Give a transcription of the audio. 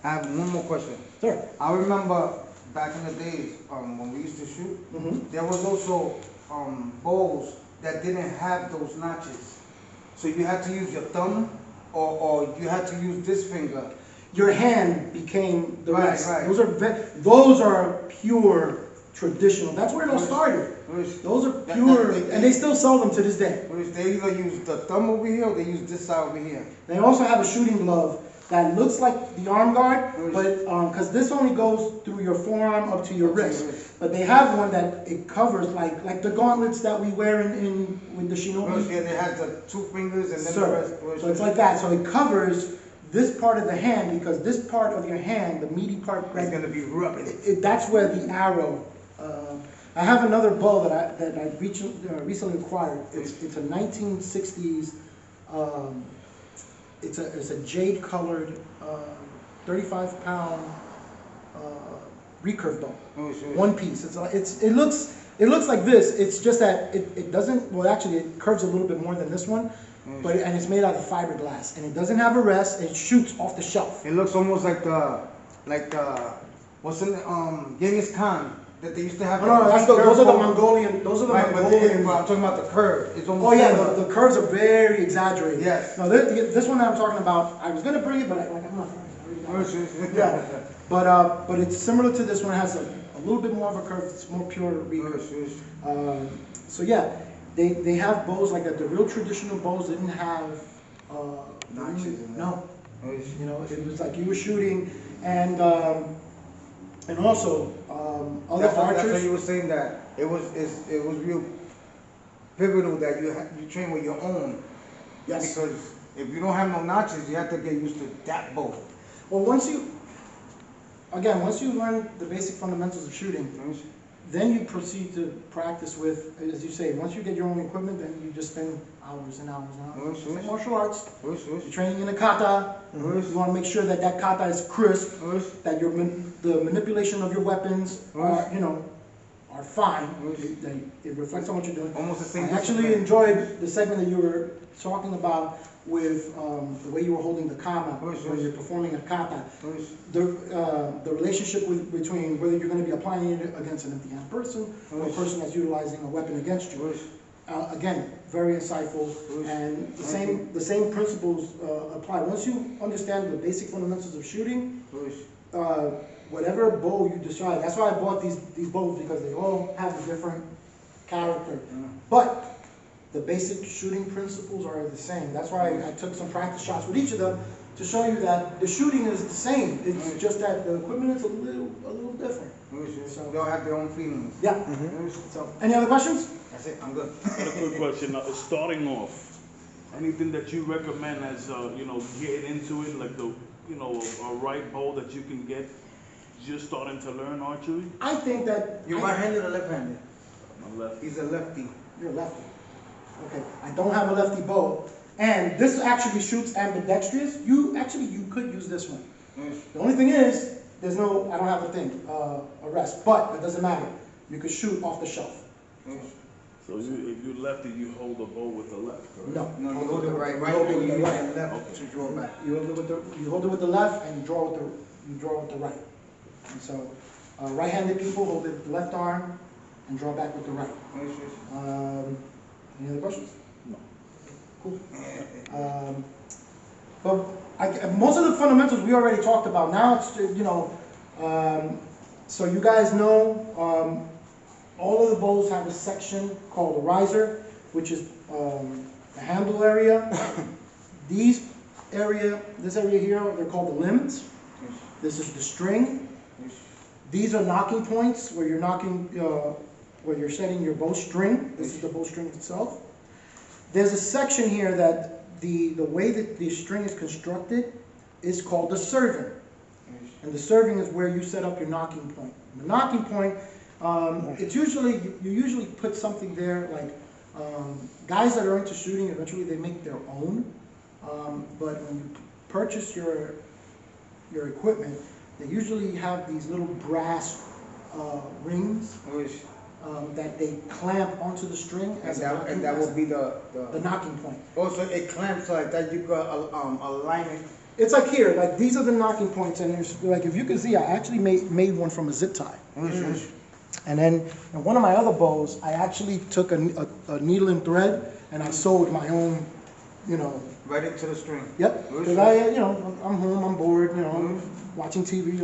I have one more question. Sure. I remember back in the days when we used to shoot, there was also bows that didn't have those notches. So you had to use your thumb or you had to use this finger. Your hand became the rest. Right. Those are pure traditional. That's where it all started. Those are pure, and they still sell them to this day. They either use the thumb over here or they use this side over here. They also have a shooting glove that looks like the arm guard, but because this only goes through your forearm up to your wrist. But they have one that it covers like the gauntlets that we wear in with the shinobi. And it has the 2 fingers and then the rest. So it's like that. So it covers this part of the hand, because this part of your hand, the meaty part, it's going to be rubbing. That's where the arrow. I have another bow that I recently acquired. It's a 1960s. It's a jade colored 35-pound recurve bow. One piece. It looks like this. It's just that it doesn't. Well, actually, it curves a little bit more than this one. And it's made out of fiberglass, and it doesn't have a rest. It shoots off the shelf. It looks almost like the what's in Genghis Khan that they used to have. No, those are the Mongolian. Those are the Mongolian. But I'm talking about the curve. It's almost. Oh yeah, the curves are very exaggerated. Yes. No, this one that I'm talking about, I was gonna bring it, but I'm not. Yeah. But it's similar to this one. It has a little bit more of a curve. It's more pure recurve. So yeah. They have bows like that. The real traditional bows didn't have notches. No, you know, it was like you were shooting, and also other archers. That's why you were saying that it was real pivotal that you train with your own. Yes. Because if you don't have no notches, you have to get used to that bow. Well, once you learn the basic fundamentals of shooting. Then you proceed to practice with, as you say, once you get your own equipment, then you just spend hours and hours and hours. It's like martial arts. You're training in a kata. You want to make sure that kata is crisp, that the manipulation of your weapons are fine. It reflects on what you're doing. Almost the same. I actually enjoyed the segment that you were talking about with the way you were holding the kama when you're performing a kata. The relationship between whether you're going to be applying it against an empty-handed person or a person that's utilizing a weapon against you. Again, very insightful, and the same principles apply. Once you understand the basic fundamentals of shooting, whatever bow you decide. That's why I bought these bows, because they all have a different character. But the basic shooting principles are the same. That's why I took some practice shots with each of them to show you that the shooting is the same. It's just that the equipment is a little different. So they all have their own feelings. Yeah. So, any other questions? That's it. I'm good. A quick question. Starting off, anything that you recommend as getting into it, like a right bow that you can get just starting to learn archery? I think that You're right-handed or left-handed? I'm left. He's a lefty. You're a lefty. Okay, I don't have a lefty bow, and this actually shoots ambidextrous. You could use this one. The only thing is, I don't have a thing, a rest, but it doesn't matter. You could shoot off the shelf. So if you lefty, you hold the bow with the left, correct? No, you hold it right, hold it with the right, right. left to draw back. You hold it with the left, and you draw with the right. And so, right-handed people hold it with the left arm and draw back with the right. Any other questions? No. Cool. But most of the fundamentals we already talked about. Now it's so you guys know all of the bows have a section called a riser, which is the handle area. This area here, they're called the limbs. This is the string. These are knocking points where you're knocking, where you're setting your bowstring. This is the bowstring itself. There's a section here that the way that the string is constructed is called the serving. And the serving is where you set up your knocking point. The knocking point, you usually put something there, like guys that are into shooting, eventually they make their own. But when you purchase your equipment, they usually have these little brass rings that they clamp onto the string as that will be the knocking point. Also, it clamps like that. You got align it It's like here, like these are the knocking points, and there's, like, if you can see, I actually made one from a zip tie. And then in one of my other bows, I actually took a needle and thread, and I sewed my own, you know. Right into the string. Yep, because I'm home, I'm bored, watching TV.